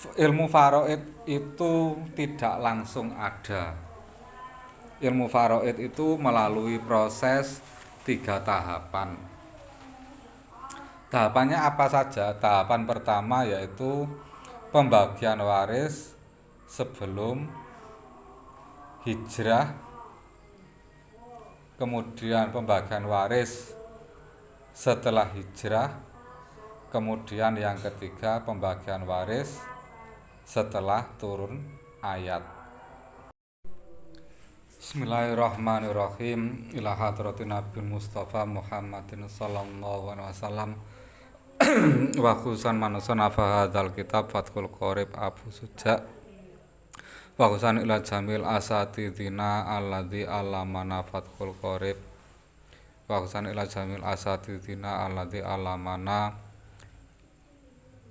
Ilmu faraid itu tidak langsung ada. Ilmu faraid itu melalui proses 3 tahapan. Tahapannya apa saja? Tahapan pertama yaitu pembagian waris sebelum hijrah, kemudian pembagian waris setelah hijrah, kemudian yang ketiga pembagian waris setelah turun ayat. Bismillahirrahmanirrahim. Ila hadratin Nabi Mustafa Muhammadin sallallahu alaihi wasallam wa khususan manusan afa hadzal kitab Fathul Qorib Abu Suja wa khususan ila jamil asatidina alladzi alamana Fathul Qorib wa khususan ila jamil asatidina alladzi alamana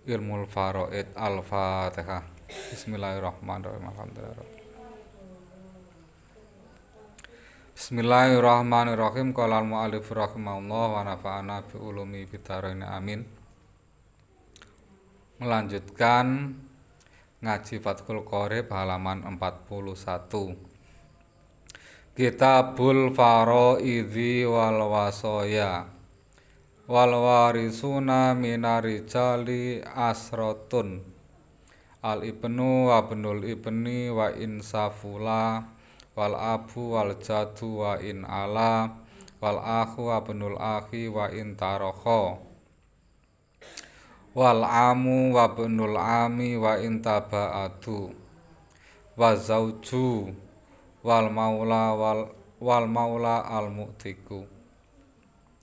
ilmul faraid. Al-Fatihah. Bismillahirrahmanirrahim. Alhamdulillah. Bismillahirrahmanirrahim. Qala al-mu'allif rahimahullah wa nafa'ana bi ulumi bidarain amin. Melanjutkan ngaji Fathul Qorib halaman 41. Kitabul Faraidhi wal Wasaya. Wal warisuna minarijali asrotun al ibnu wa ibnul ibni wa insafula wal abu wal jadu wa in ala wal akhu wa ibnul akhi wa in tarokho wal amu wa ibnul ami wa in tabaatu wa zauju wal maula al mu'tiku.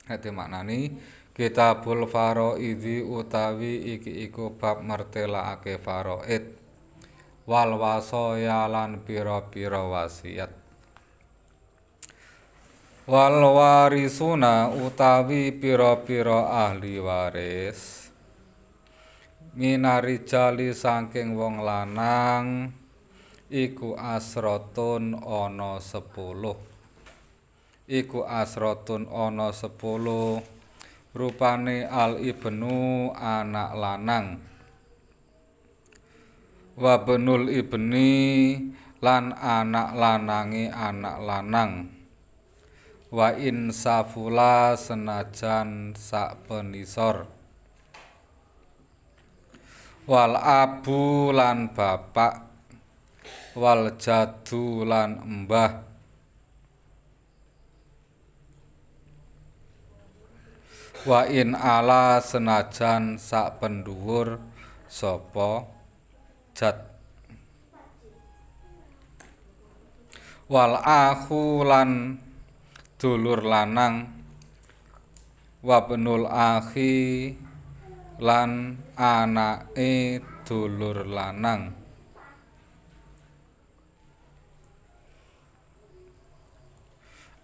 Hati maknani Kitabul Faraidhi utawi iki iku bab mertelakake faraid wal wasaya lan pira-pira wasiat. Wal warisuna utawi pira-pira ahli waris minarijali saking wong lanang iku asrotun ana 10. Iku asrotun ana 10 rupane al ibnu anak lanang wa benul ibni lan anak lanange anak lanang wa insafula senajan sak penisor wal abu lan bapak wal jadu lan mbah wa in ala senajan sak pendhuwur sapa jad wal akhu lan dulur lanang wa benul akhi lan anake dulur lanang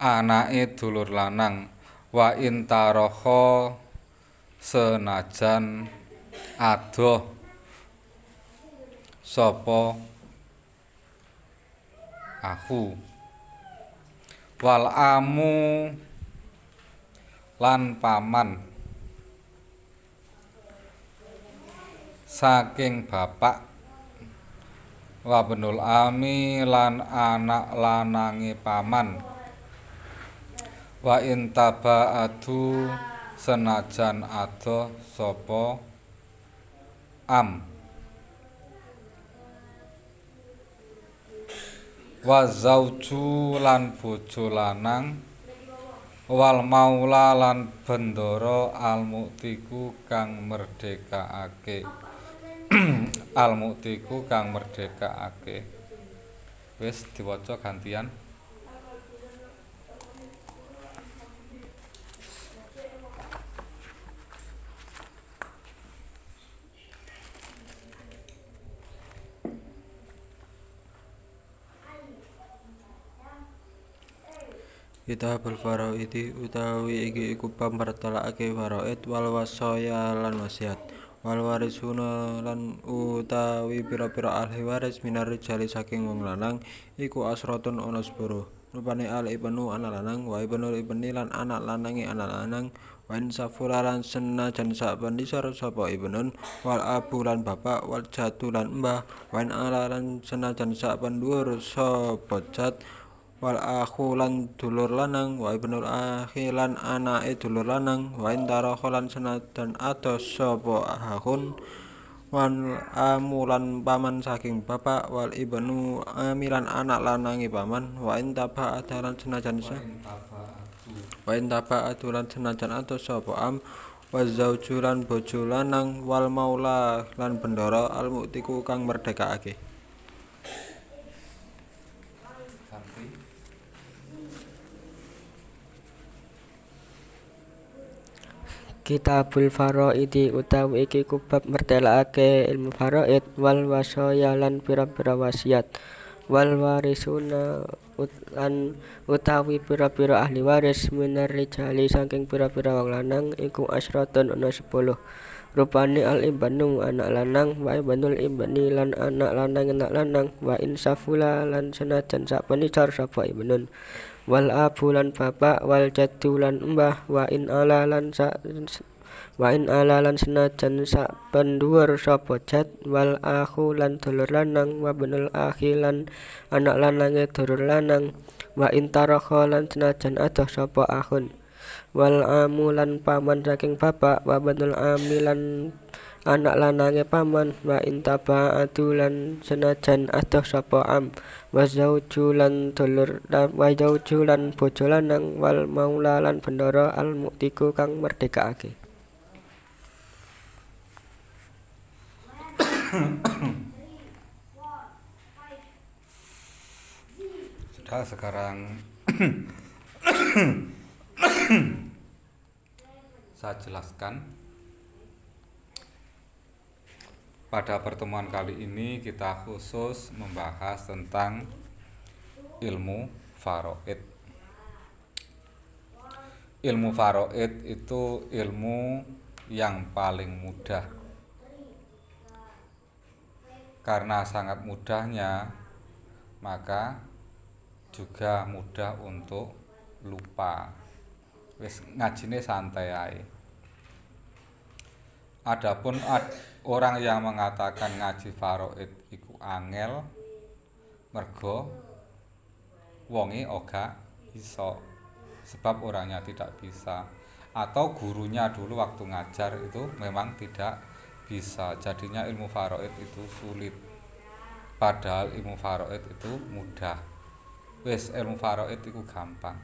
anake dulur lanang wa intarokho senajan adoh sapa aku wal amu lan paman saking bapak wa benul ami lan anak lanange paman wa intabaatu senajan adoh sapa am wa zauju lan bojo lanang wal maula lan bendara al mu'tiku kang merdekaake al mu'tiku kang merdekaake. Wis diwaca gantian. Kitabul Faraidhi utawi iki iku bab mertelakake faraid wal wasaya lan wasiat wal warisuna lan utawi pira-pira ahli waris minar rijali saking wong lanang iku asratun ana 10 rupane al ibnu anak lanang wa ibnul ibni lan anak lanange anak lanang wa in safula lan senajan saben isor sapa ibnun wal abu lan bapak wal jatu lan mbah wa in ala lan senajan saben dhuwur sapa jat wal akhu lan dulur lanang wa ibnul akhi lan anake dulur lanang wa in tarakha lan senajan ados sapa akhun wal amu lan paman saking bapak wal ibnu ami lan anak lanange paman wa in taba adalan senajan wa in taba aturan senajan atos sapa am wa zauju lan bojo lanang wal maula lan bendara al muktiku kang merdekaake. Kitabul Faraidi utawi iki kubab mertelake ilmu faraid wal wasaya lan pira-pira wasiat wal warisuna lan utawi pira-pira ahli waris minar rijali saking pira-pira wong lanang iku asratun ana 10 rupane al ibnu anak lanang wa ibnul ibni lan anak lanang wa insafula lan senajan sapenisar sapa ibnun wal abu lan bapak wal jaddu lan mbah wa in ala lan senajan sak pendhuwur sapa jad wal akhu lan dulur lanang wa benul akhi lan anak lanange dulur lanang wa in tarakha lan senajan adoh sapa akhun wal amu lan paman saking bapak wa benul ami lan anak lanange paman wa in tabaatu lan senajan adoh sapa am wa zauju lan bojo lanang wal maula lan bendara al muktiku kang merdekaake. Sudah, sekarang saya jelaskan. Pada pertemuan kali ini kita khusus membahas tentang ilmu faraid. Ilmu faraid itu ilmu yang paling mudah. Karena sangat mudahnya, maka juga mudah untuk lupa. Wis ngajine santai ae. Adapun orang yang mengatakan ngaji faraid iku angel, mergo wonge ora iso, sebab orangnya tidak bisa, atau gurunya dulu waktu ngajar itu memang tidak bisa, jadinya ilmu faraid itu sulit. Padahal ilmu faraid itu mudah. Wis ilmu faraid itu gampang.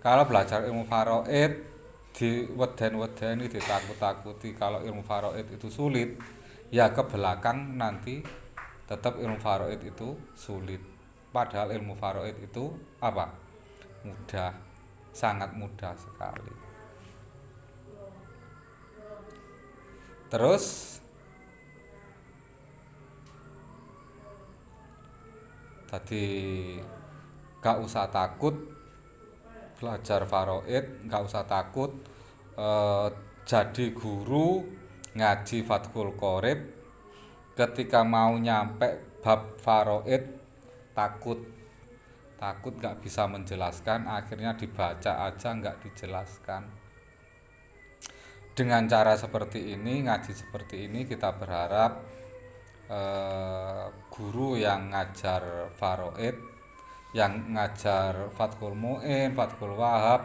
Kalau belajar ilmu faraid diweden-wedeni, ditakut-takuti kalau ilmu faraid itu sulit, ya ke belakang nanti tetap ilmu faraid itu sulit. Padahal ilmu faraid itu apa? Mudah, sangat mudah sekali. Terus tadi gak usah takut belajar faraid, gak usah takut jadi guru ngaji Fathul Qorib ketika mau nyampe bab faraid takut gak bisa menjelaskan, akhirnya dibaca aja gak dijelaskan. Dengan cara seperti ini, ngaji seperti ini, kita berharap guru yang ngajar faraid, yang ngajar Fathul Mu'in, Fathul Wahab,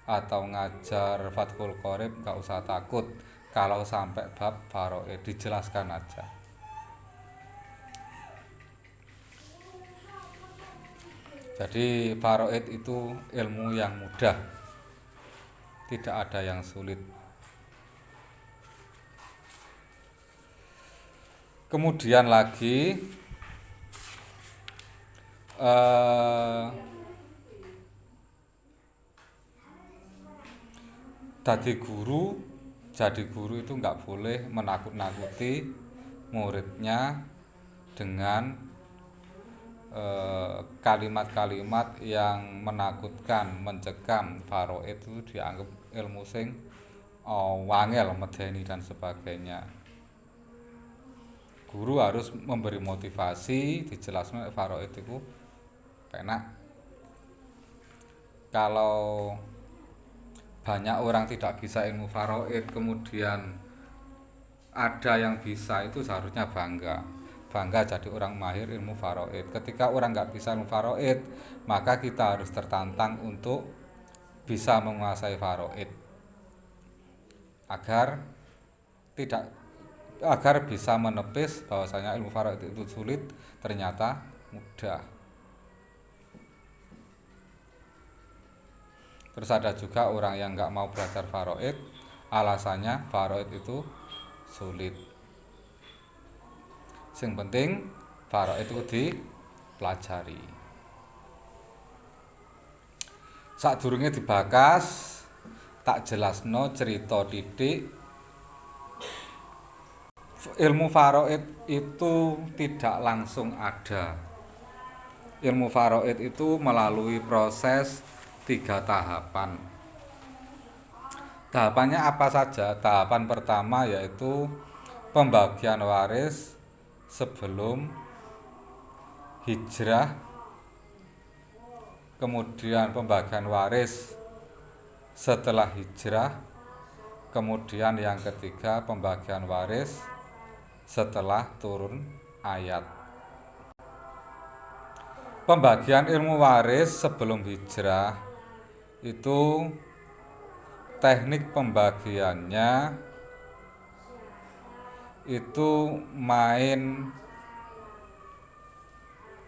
atau ngajar Fathul Qorib gak usah takut kalau sampai bab faraid, dijelaskan aja. Jadi faraid itu ilmu yang mudah, tidak ada yang sulit. Kemudian lagi jadi guru itu nggak boleh menakut-nakuti muridnya dengan kalimat-kalimat yang menakutkan, mencekam. Faraid itu dianggap ilmu sing wangel, medeni dan sebagainya. Guru harus memberi motivasi, dijelaskan faraid itu enak. Kalau banyak orang tidak bisa ilmu faraid, kemudian ada yang bisa, itu seharusnya bangga jadi orang mahir ilmu faraid. Ketika orang nggak bisa ilmu faraid, maka kita harus tertantang untuk bisa menguasai faraid agar bisa menepis bahwasanya ilmu faraid itu sulit, ternyata mudah. Terus ada juga orang yang nggak mau belajar faraid, alasannya faraid itu sulit. Sing penting faraid itu dipelajari. Sadurunge dibakas, tak jelasno cerita titik. Ilmu faraid itu tidak langsung ada. Ilmu faraid itu melalui proses 3 tahapan. Tahapannya apa saja? Tahapan pertama yaitu pembagian waris sebelum hijrah, kemudian pembagian waris setelah hijrah, kemudian yang ketiga pembagian waris setelah turun ayat. Pembagian ilmu waris sebelum hijrah itu teknik pembagiannya itu main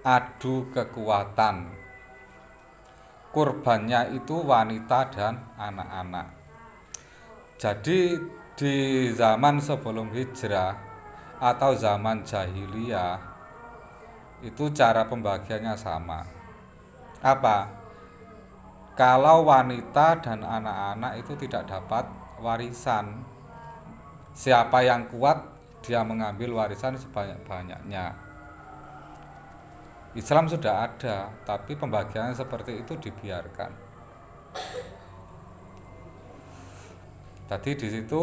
adu kekuatan. Kurbannya itu wanita dan anak-anak. Jadi di zaman sebelum hijrah atau zaman jahiliyah itu cara pembagiannya sama. Apa? Kalau wanita dan anak-anak itu tidak dapat warisan, siapa yang kuat dia mengambil warisan sebanyak-banyaknya. Islam sudah ada, tapi pembagiannya seperti itu dibiarkan. Tadi di situ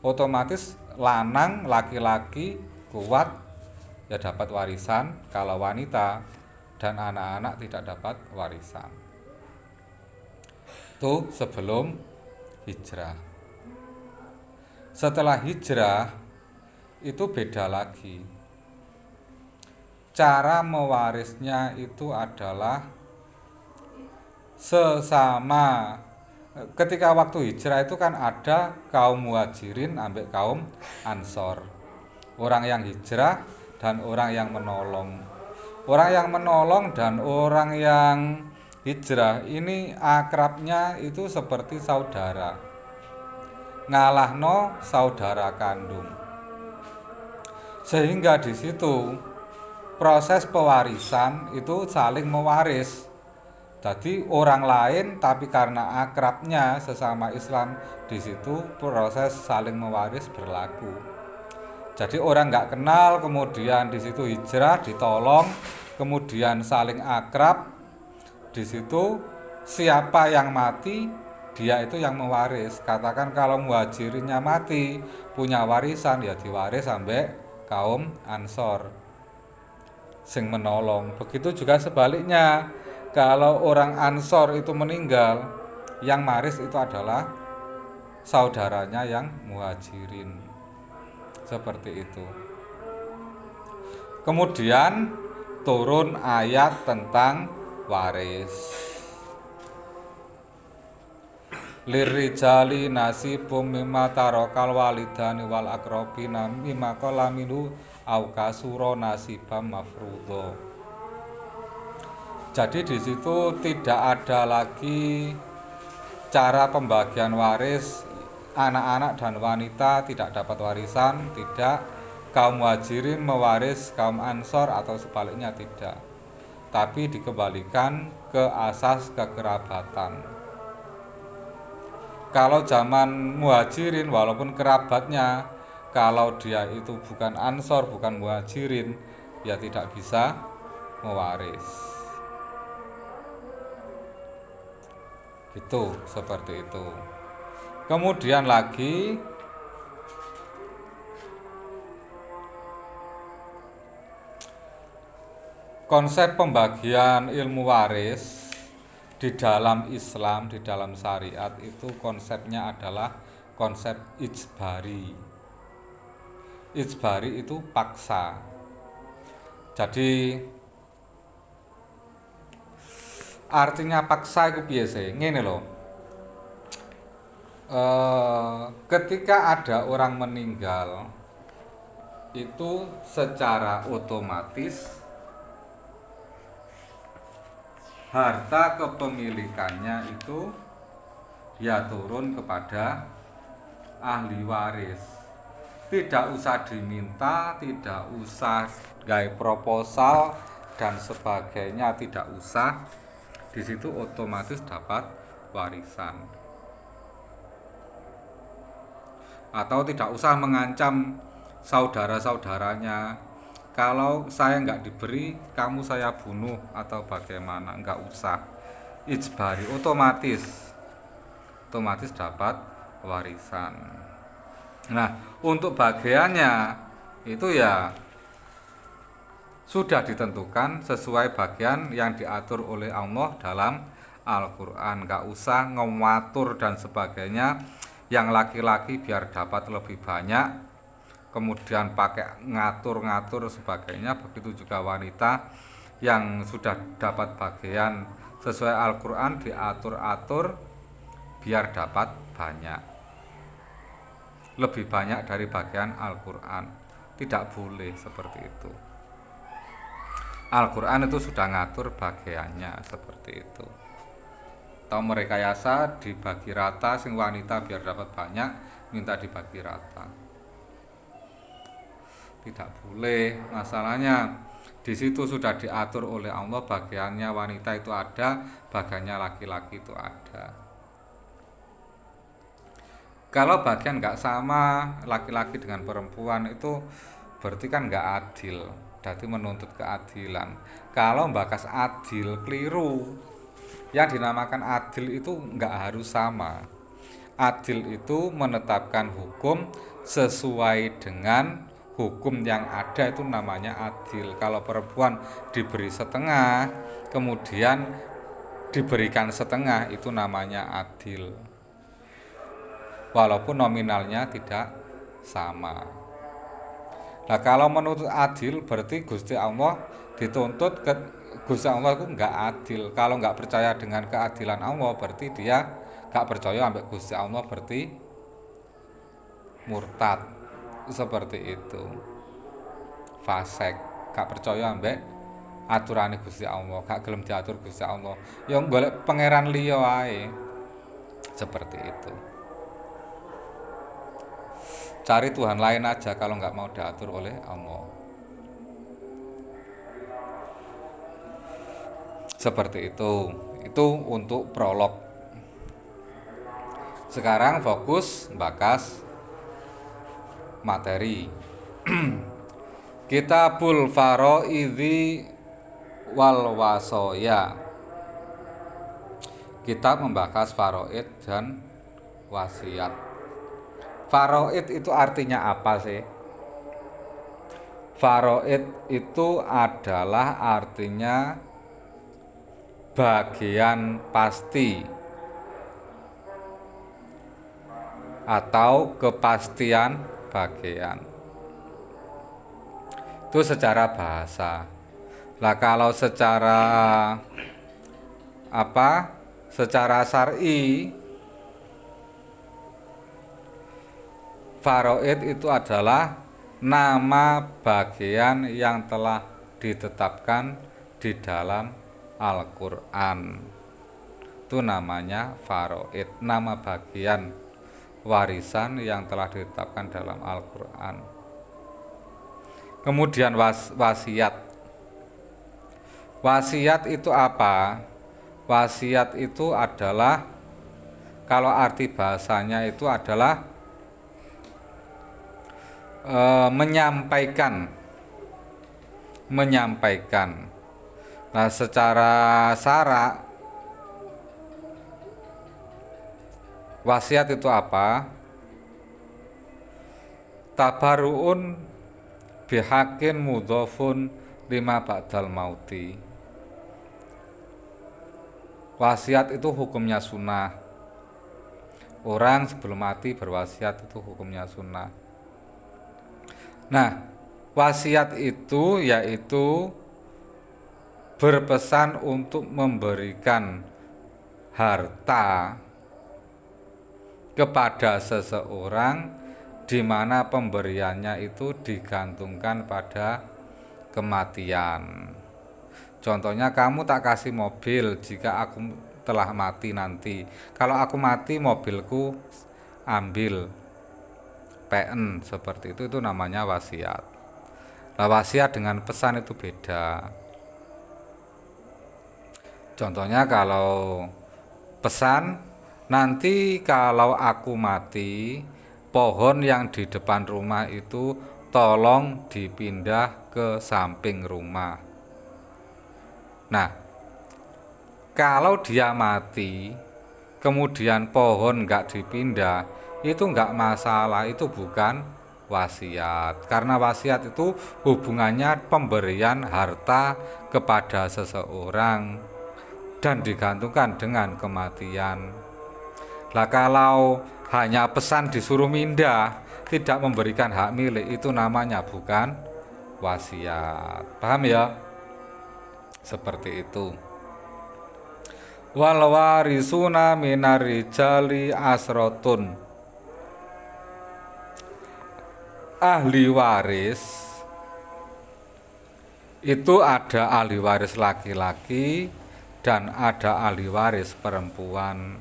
otomatis lanang laki-laki kuat ya dapat warisan, kalau wanita dan anak-anak tidak dapat warisan. Itu sebelum hijrah. Setelah hijrah itu beda lagi. Cara mewarisnya itu adalah sesama. Ketika waktu hijrah itu kan ada kaum muhajirin ambek kaum ansor. Orang yang hijrah dan orang yang menolong. Orang yang menolong dan orang yang hijrah ini akrabnya itu seperti saudara. Ngalahno saudara kandung. Sehingga di situ proses pewarisan itu saling mewaris. Jadi orang lain tapi karena akrabnya sesama Islam, di situ proses saling mewaris berlaku. Jadi orang nggak kenal kemudian di situ hijrah ditolong, kemudian saling akrab, di situ siapa yang mati dia itu yang mewaris. Katakan kalau muhajirinnya mati punya warisan ya diwaris sampai kaum ansor sing menolong. Begitu juga sebaliknya, kalau orang ansor itu meninggal, yang waris itu adalah saudaranya yang muhajirin. Seperti itu. Kemudian turun ayat tentang waris. Lirijali nasibum mimma tarokal walidani wal akrobina mimma qala minhu au kasura nasibam mafruḍo. Jadi di situ tidak ada lagi cara pembagian waris, anak-anak dan wanita tidak dapat warisan, tidak. Kaum muhajirin mewaris kaum ansor atau sebaliknya tidak. Tapi dikembalikan ke asas kekerabatan. Kalau zaman muhajirin walaupun kerabatnya, kalau dia itu bukan ansor, bukan muhajirin, ya tidak bisa mewaris. Gitu, seperti itu. Kemudian lagi konsep pembagian ilmu waris di dalam Islam, di dalam syariat itu konsepnya adalah konsep ijbari. Ijbari itu paksa. Jadi artinya paksa itu biasa, ngene loh. Ketika ada orang meninggal itu secara otomatis harta kepemilikannya itu ya turun kepada ahli waris. Tidak usah diminta, tidak usah gaya proposal dan sebagainya, tidak usah. Di situ otomatis dapat warisan. Atau tidak usah mengancam saudara-saudaranya, kalau saya nggak diberi, kamu saya bunuh atau bagaimana, nggak usah. Ijbari, otomatis dapat warisan. Nah, untuk bagiannya itu ya sudah ditentukan sesuai bagian yang diatur oleh Allah dalam Al-Quran. Nggak usah ngatur dan sebagainya. Yang laki-laki biar dapat lebih banyak, kemudian pakai ngatur-ngatur sebagainya. Begitu juga wanita yang sudah dapat bagian sesuai Al-Quran diatur-atur biar dapat banyak, lebih banyak dari bagian Al-Quran. Tidak boleh seperti itu. Al-Quran itu sudah ngatur bagiannya seperti itu. Atau merekayasa dibagi rata, sing wanita biar dapat banyak minta dibagi rata. Tidak boleh. Masalahnya di situ sudah diatur oleh Allah, bagiannya wanita itu ada, bagiannya laki-laki itu ada. Kalau bagian nggak sama laki-laki dengan perempuan itu berarti kan nggak adil. Jadi menuntut keadilan. Kalau bakas adil keliru. Yang dinamakan adil itu nggak harus sama. Adil itu menetapkan hukum sesuai dengan hukum yang ada, itu namanya adil. Kalau perempuan diberi setengah, kemudian diberikan setengah, itu namanya adil. Walaupun nominalnya tidak sama. Nah, kalau menuntut adil berarti Gusti Allah dituntut Gusti Allah itu nggak adil. Kalau nggak percaya dengan keadilan Allah berarti dia nggak percaya sampai Gusti Allah, berarti murtad. Seperti itu. Fasik, nggak percaya sampai aturan Gusti Allah, nggak gelem diatur Gusti Allah. Yang golek pangeran liya wae. Seperti itu. Cari Tuhan lain aja kalau nggak mau diatur oleh Allah. Seperti itu. Itu untuk prolog. Sekarang fokus bakas materi. Kitabul Faraidhi wal Wasoya. Kitab membahas faraid dan wasiat. Faraid itu artinya apa sih? Faraid itu adalah artinya bagian pasti atau kepastian bagian. Itu secara bahasa. Lah kalau secara secara syar'i, faraid itu adalah nama bagian yang telah ditetapkan di dalam Al-Quran. Itu namanya faraid, nama bagian warisan yang telah ditetapkan dalam Al-Quran. Kemudian wasiat. Wasiat itu apa? Wasiat itu adalah, kalau arti bahasanya itu adalah menyampaikan. Nah, secara syarak wasiat itu apa? Tabaruun bihakin mudhofun lima ba'dal mauti. Wasiat itu hukumnya sunnah. Orang sebelum mati berwasiat itu hukumnya sunnah. Nah, wasiat itu yaitu berpesan untuk memberikan harta kepada seseorang di mana pemberiannya itu digantungkan pada kematian. Contohnya, kamu tak kasih mobil jika aku telah mati nanti. Kalau aku mati, mobilku ambil PN, seperti itu namanya wasiat. Nah, wasiat dengan pesan itu beda. Contohnya kalau pesan, nanti kalau aku mati, pohon yang di depan rumah itu tolong dipindah ke samping rumah. Nah, kalau dia mati, kemudian pohon nggak dipindah, itu nggak masalah, itu bukan wasiat. Karena wasiat itu hubungannya pemberian harta kepada seseorang dan digantungkan dengan kematian. Lah kalau hanya pesan disuruh mindah, tidak memberikan hak milik, itu namanya bukan wasiat. Paham ya? Seperti itu. Wal warisuna minar rijali asrotun. Ahli waris itu ada ahli waris laki-laki dan ada ahli waris perempuan.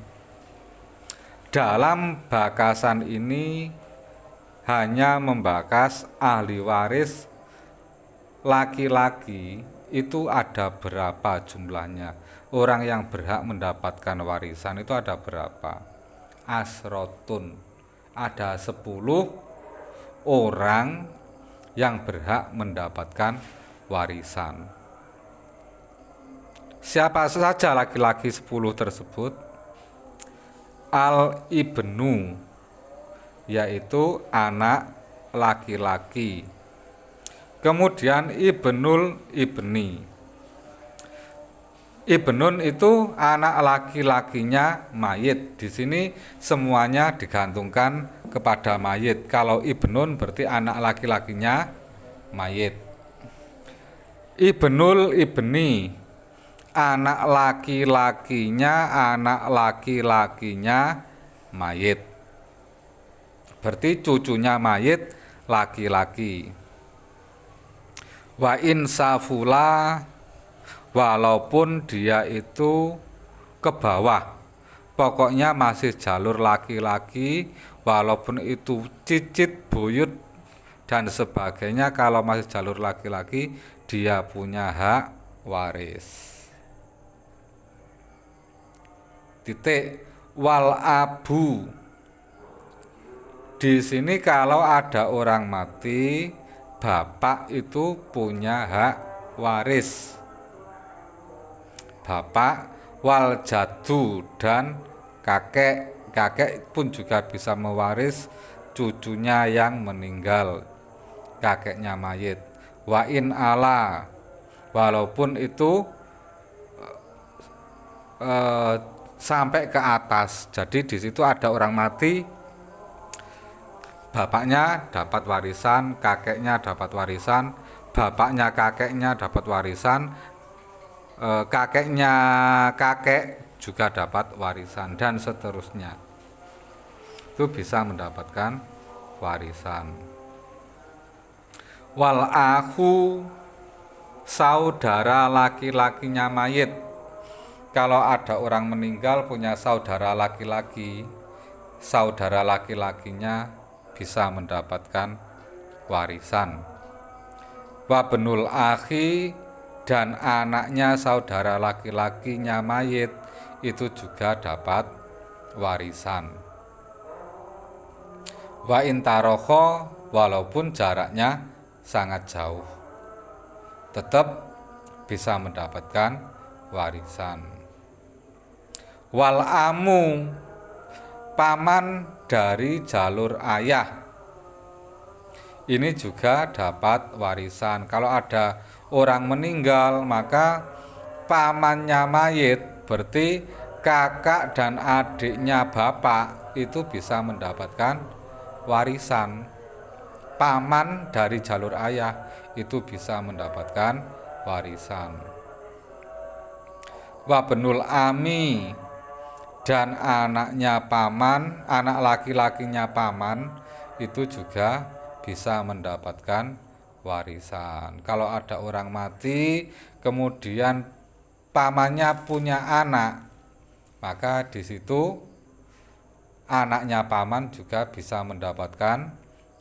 Dalam bakasan ini hanya membakas ahli waris laki-laki itu ada berapa jumlahnya. Orang yang berhak mendapatkan warisan itu ada berapa? Asrotun. Ada 10 orang yang berhak mendapatkan warisan. Siapa saja laki-laki 10 tersebut? Al-ibnu, yaitu anak laki-laki. Kemudian ibnul ibni. Ibnun itu anak laki-lakinya mayit. Di sini semuanya digantungkan kepada mayit. Kalau ibnun berarti anak laki-lakinya mayit. Ibnul ibni, anak laki-lakinya mayit. Berarti cucunya mayit laki-laki. Wa insafula, walaupun dia itu ke bawah, pokoknya masih jalur laki-laki, walaupun itu cicit, buyut dan sebagainya, kalau masih jalur laki-laki dia punya hak waris. Titik. Wal abu, di sini kalau ada orang mati, bapak itu punya hak waris. Bapak, wal jadu, dan kakek. Kakek pun juga bisa mewaris cucunya yang meninggal, kakeknya mayit. Wa in ala, walaupun itu sampai ke atas. Jadi di situ ada orang mati, bapaknya dapat warisan, kakeknya dapat warisan, bapaknya kakeknya dapat warisan, kakeknya kakek juga dapat warisan, dan seterusnya. Itu bisa mendapatkan warisan. Wal akhu, saudara laki-lakinya mayit. Kalau ada orang meninggal punya saudara laki-laki, saudara laki-lakinya bisa mendapatkan warisan. Wabnul akhi, dan anaknya saudara laki-lakinya mayit itu juga dapat warisan. Wa intarokho, walaupun jaraknya sangat jauh, tetap bisa mendapatkan warisan. Wal amu, paman dari jalur ayah, ini juga dapat warisan. Kalau ada orang meninggal, maka pamannya mayit Berarti kakak dan adiknya bapak itu bisa mendapatkan warisan. Paman dari jalur ayah itu bisa mendapatkan warisan. Wabnul ami dan anaknya paman, anak laki-lakinya paman itu juga bisa mendapatkan warisan. Kalau ada orang mati kemudian pamannya punya anak, maka di situ anaknya paman juga bisa mendapatkan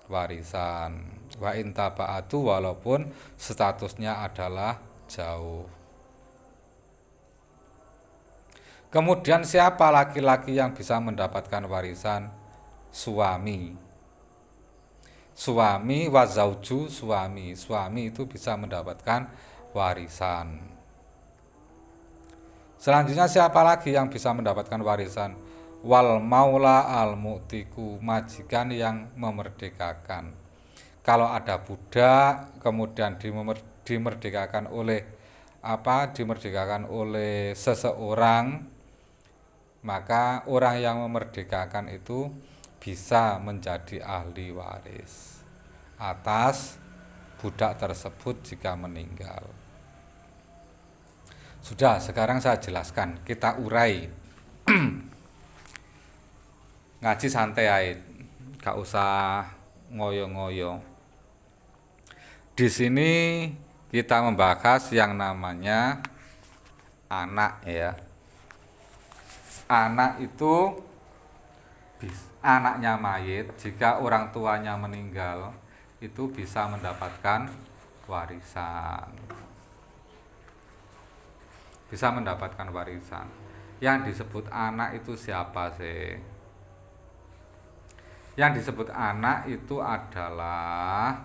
warisan. Wa in taba'atu, walaupun statusnya adalah jauh. Kemudian siapa laki-laki yang bisa mendapatkan warisan? Suami. Suami wa zauju, suami. Suami itu bisa mendapatkan warisan. Selanjutnya siapa lagi yang bisa mendapatkan warisan? Wal maula al mu'tiku, majikan yang memerdekakan. Kalau ada budak kemudian dimerdekakan oleh dimerdekakan oleh seseorang, maka orang yang memerdekakan itu bisa menjadi ahli waris atas budak tersebut jika meninggal. Sudah, sekarang saya jelaskan, kita urai. Ngaji santai aja, gak usah ngoyo-ngoyo. Di sini kita membahas yang namanya anak ya. Anak itu anaknya mayit, jika orang tuanya meninggal itu bisa mendapatkan warisan. Bisa mendapatkan warisan. Yang disebut anak itu siapa sih? Yang disebut anak itu adalah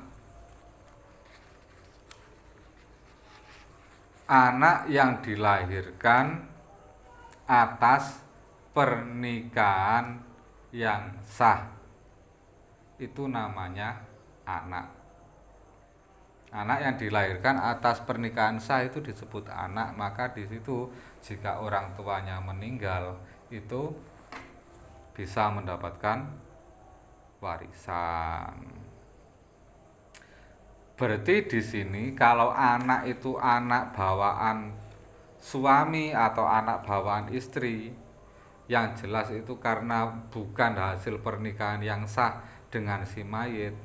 anak yang dilahirkan atas pernikahan yang sah. Itu namanya anak. Anak yang dilahirkan atas pernikahan sah itu disebut anak. Maka di situ jika orang tuanya meninggal itu bisa mendapatkan warisan. Berarti di sini kalau anak itu anak bawaan suami atau anak bawaan istri, yang jelas itu karena bukan hasil pernikahan yang sah dengan si mayit,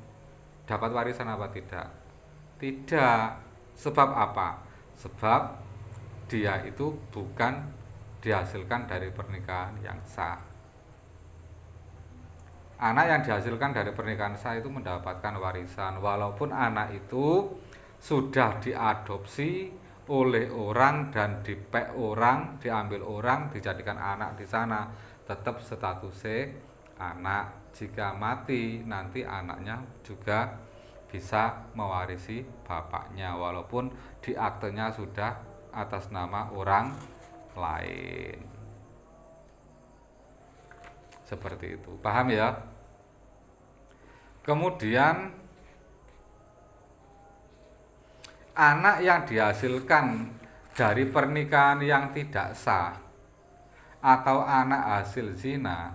dapat warisan apa tidak? Tidak. Sebab apa? Sebab dia itu bukan dihasilkan dari pernikahan yang sah. Anak yang dihasilkan dari pernikahan sah itu mendapatkan warisan, walaupun anak itu sudah diadopsi oleh orang dan dipek orang, diambil orang, dijadikan anak di sana, tetap statusnya anak. Jika mati nanti anaknya juga bisa mewarisi bapaknya, walaupun di aktenya sudah atas nama orang lain. Seperti itu, paham ya? Kemudian anak yang dihasilkan dari pernikahan yang tidak sah atau anak hasil zina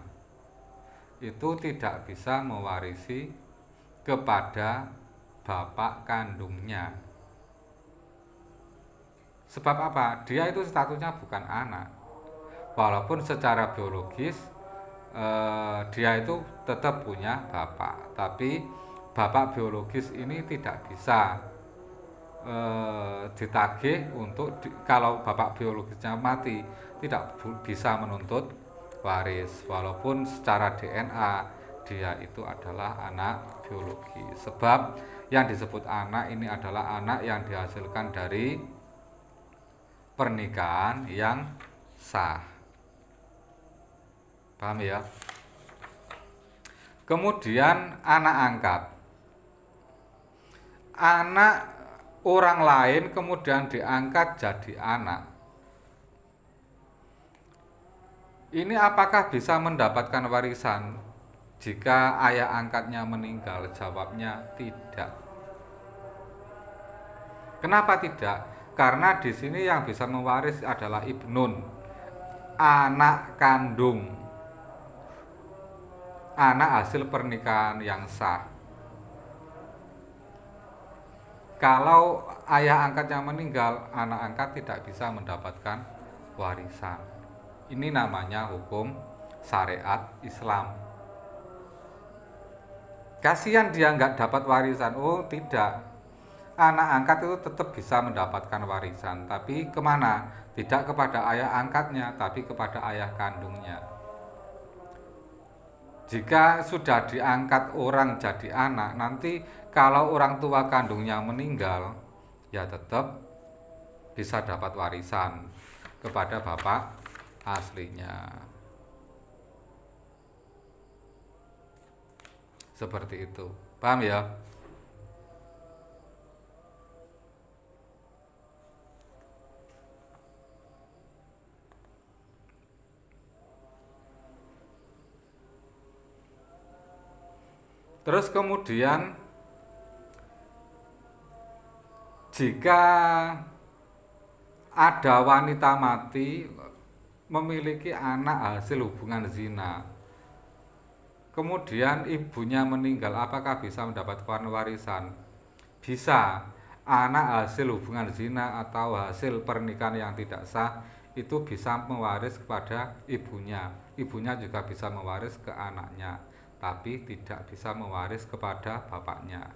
itu tidak bisa mewarisi kepada bapak kandungnya. Sebab apa? Dia itu statusnya bukan anak, walaupun secara biologis dia itu tetap punya bapak, tapi bapak biologis ini tidak bisa ditagih untuk kalau bapak biologisnya mati tidak bisa menuntut waris, walaupun secara DNA dia itu adalah anak biologis. Sebab yang disebut anak ini adalah anak yang dihasilkan dari pernikahan yang sah. Paham ya? Kemudian anak angkat. Anak orang lain kemudian diangkat jadi anak. Ini apakah bisa mendapatkan warisan jika ayah angkatnya meninggal? Jawabnya tidak. Kenapa tidak? Karena di sini yang bisa mewaris adalah ibnun. anak kandung, anak hasil pernikahan yang sah. Kalau ayah angkatnya meninggal, anak angkat tidak bisa mendapatkan warisan. Ini namanya hukum syariat Islam. Kasihan dia nggak dapat warisan. Oh tidak, anak angkat itu tetap bisa mendapatkan warisan. Tapi kemana? Tidak kepada ayah angkatnya, tapi kepada ayah kandungnya. Jika sudah diangkat orang jadi anak, nanti kalau orang tua kandungnya meninggal, ya tetap bisa dapat warisan kepada bapak aslinya. Seperti itu. Paham ya? Terus kemudian jika ada wanita mati memiliki anak hasil hubungan zina, kemudian ibunya meninggal, apakah bisa mendapatkan warisan? Bisa. Anak hasil hubungan zina atau hasil pernikahan yang tidak sah itu bisa mewaris kepada ibunya. Ibunya juga bisa mewaris ke anaknya, tapi tidak bisa mewaris kepada bapaknya.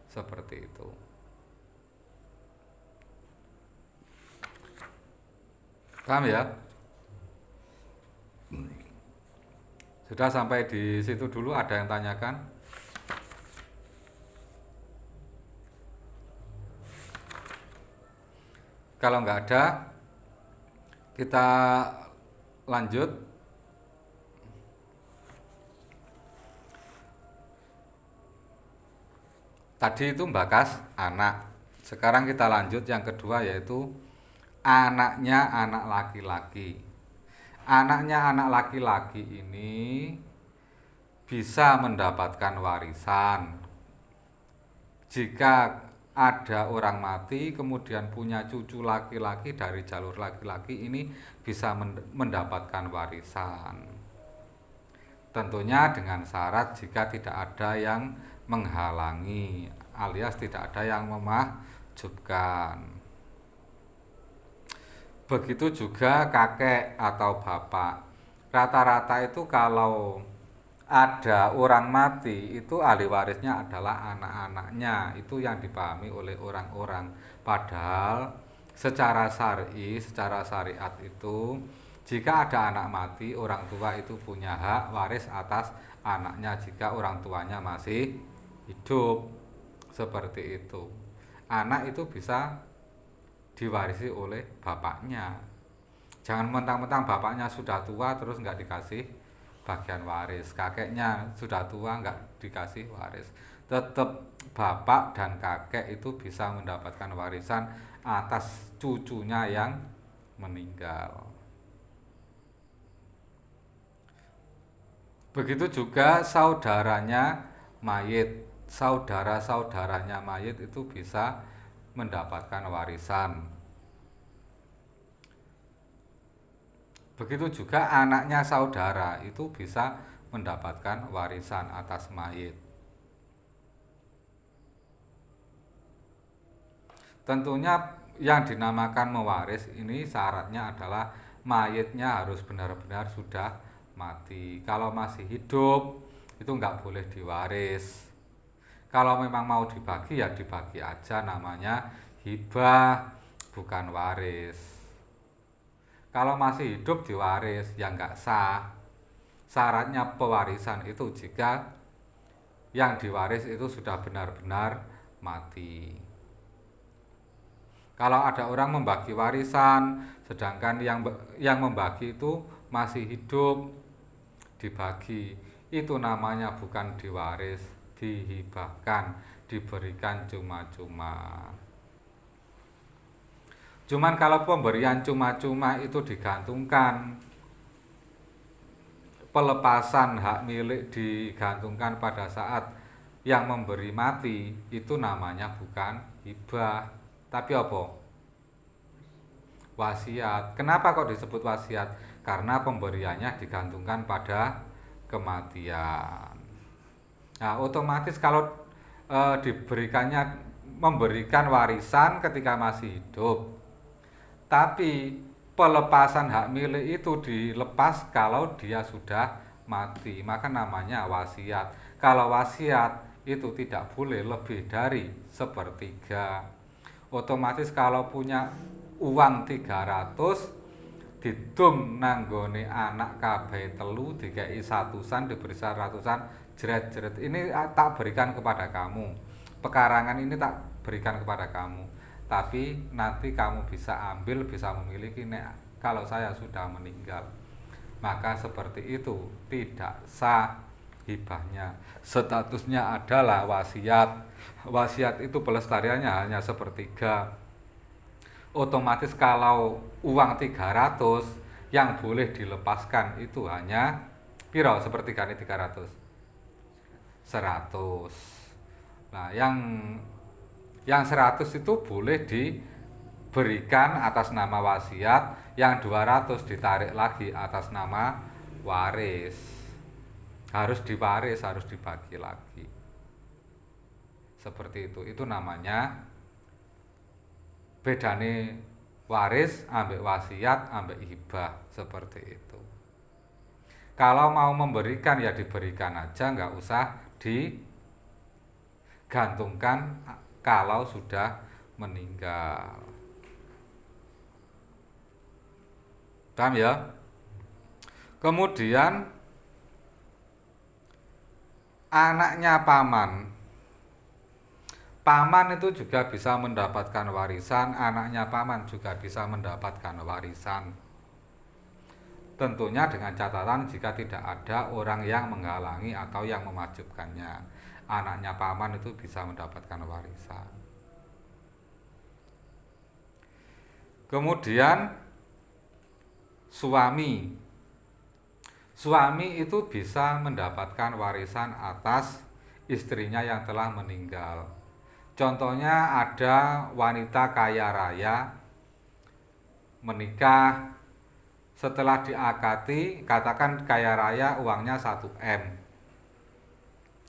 Seperti itu. Paham ya? Sudah sampai di situ dulu, ada yang tanyakan? Kalau nggak ada, kita lanjut. Tadi itu bakas anak. Sekarang kita lanjut yang kedua, yaitu anaknya anak laki-laki. Anaknya anak laki-laki ini bisa mendapatkan warisan jika ada orang mati kemudian punya cucu laki-laki dari jalur laki-laki, ini bisa mendapatkan warisan. Tentunya dengan syarat jika tidak ada yang menghalangi alias tidak ada yang memahjubkan. Begitu juga kakek atau bapak. Rata-rata itu kalau ada orang mati itu ahli warisnya adalah anak-anaknya. Itu yang dipahami oleh orang-orang. Padahal secara syar'i, secara syariat itu jika ada anak mati, orang tua itu punya hak waris atas anaknya jika orang tuanya masih hidup. Seperti itu. Anak itu bisa diwarisi oleh bapaknya. Jangan mentang-mentang bapaknya sudah tua terus nggak dikasih bagian waris, kakeknya sudah tua nggak dikasih waris. Tetap bapak dan kakek itu bisa mendapatkan warisan atas cucunya yang meninggal. Begitu juga saudaranya mayit, saudara-saudaranya mayit itu bisa mendapatkan warisan. Begitu juga anaknya saudara itu bisa mendapatkan warisan atas mayit. Tentunya yang dinamakan mewaris ini syaratnya adalah mayitnya harus benar-benar sudah mati. Kalau masih hidup itu nggak boleh diwaris. Kalau memang mau dibagi ya dibagi aja, namanya hibah bukan waris. Kalau masih hidup diwaris ya nggak sah. Syaratnya pewarisan itu jika yang diwaris itu sudah benar-benar mati. Kalau ada orang membagi warisan sedangkan yang membagi itu masih hidup, dibagi, itu namanya bukan diwaris, dihibahkan, diberikan cuma-cuma. Cuman kalau pemberian cuma-cuma itu digantungkan, pelepasan hak milik digantungkan pada saat yang memberi mati, itu namanya bukan hibah, tapi apa? wasiat. Kenapa kok disebut wasiat? Karena pemberiannya digantungkan pada kematian. Nah, otomatis kalau memberikan warisan ketika masih hidup, tapi pelepasan hak milik itu dilepas kalau dia sudah mati, maka namanya wasiat. Kalau wasiat itu tidak boleh lebih dari sepertiga. Otomatis kalau punya uang 300 didum nanggone anak kabeh telu dikei satusan diberi ratusan jeret-jeret, ini tak berikan kepada kamu, pekarangan ini tak berikan kepada kamu, tapi nanti kamu bisa ambil, bisa memiliki kalau saya sudah meninggal. Maka seperti itu tidak sah hibahnya, statusnya adalah wasiat. Wasiat itu pelestariannya hanya sepertiga. Otomatis kalau uang 300 yang boleh dilepaskan itu hanya piro sepertiga ini 300? 100. Nah, yang 100 itu boleh diberikan atas nama wasiat, yang 200 ditarik lagi atas nama waris. Harus diwaris, harus dibagi lagi. Seperti itu. Itu namanya bedane waris ambek wasiat ambek hibah, seperti itu. Kalau mau memberikan ya diberikan aja, nggak usah digantungkan kalau sudah meninggal. Paham ya? Kemudian anaknya paman. Paman itu juga bisa mendapatkan warisan, anaknya paman juga bisa mendapatkan warisan. Tentunya dengan catatan jika tidak ada orang yang menghalangi atau yang memajubkannya. Anaknya paman itu bisa mendapatkan warisan. Kemudian suami. Suami itu bisa mendapatkan warisan atas istrinya yang telah meninggal. Contohnya ada wanita kaya raya menikah, setelah diakati, katakan kaya raya uangnya 1 M,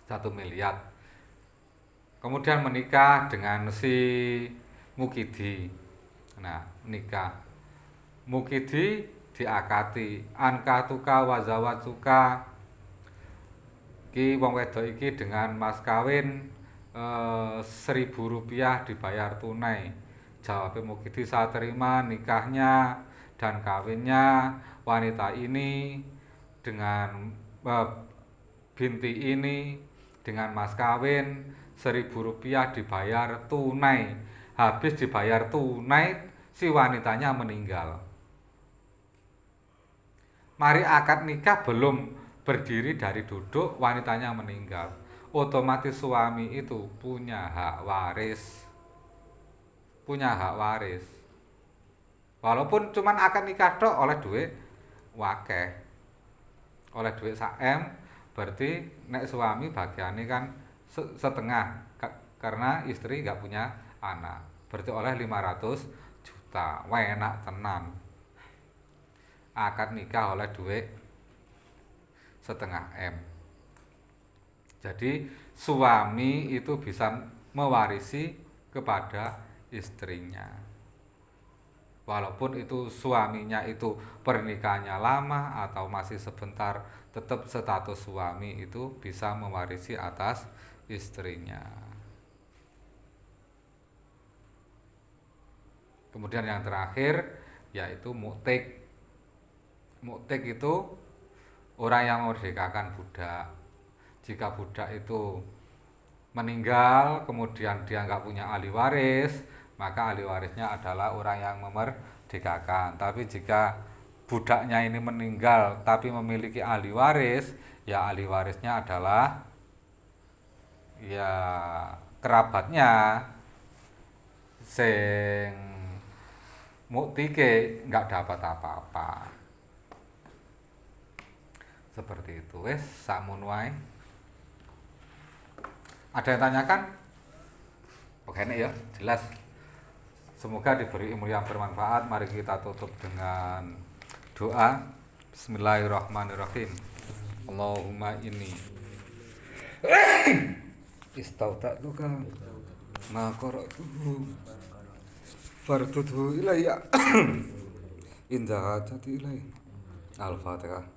1 miliar. Kemudian menikah dengan si Mukidi. Nah, nikah. Mukidi diakati, ankatuka wazawatuka, ki wong wedok iki dengan mas kawin Rp1.000 dibayar tunai. Jawabnya Mukidi, saya terima nikahnya dan kawinnya wanita ini dengan binti ini dengan mas kawin Rp1.000 dibayar tunai. Habis dibayar tunai si wanitanya meninggal. Mari akad nikah belum berdiri dari duduk, wanitanya meninggal. Otomatis suami itu punya hak waris. Punya hak waris. Walaupun cuman akad nikah tok oleh duit wakeh. Oleh duit 1 M, berarti nek suami bagiannya kan setengah karena istri nggak punya anak. Berarti oleh 500 juta. Wah, enak tenan. Akad nikah oleh duit setengah M. Jadi suami itu bisa mewarisi kepada istrinya. Walaupun itu suaminya itu pernikahannya lama atau masih sebentar, tetap status suami itu bisa mewarisi atas istrinya. Kemudian yang terakhir yaitu mu'tik. Mu'tik itu orang yang memerdekakan budak. Jika budak itu meninggal, kemudian dia nggak punya ahli waris, maka ahli warisnya adalah orang yang memerdekakan. Tapi jika budaknya ini meninggal tapi memiliki ahli waris, ya ahli warisnya adalah ya kerabatnya, sing muktike nggak dapat apa-apa. Seperti itu. Wes sakmono wae. Ada yang tanyakan? Oke, ini ya, jelas. Semoga diberi ilmu yang bermanfaat. Mari kita tutup dengan doa. Bismillahirrahmanirrahim. Allahumma inni istauta'tuka ma qara'tuhu farduhu ilayya inda hajati ilayya. Al-Fatihah.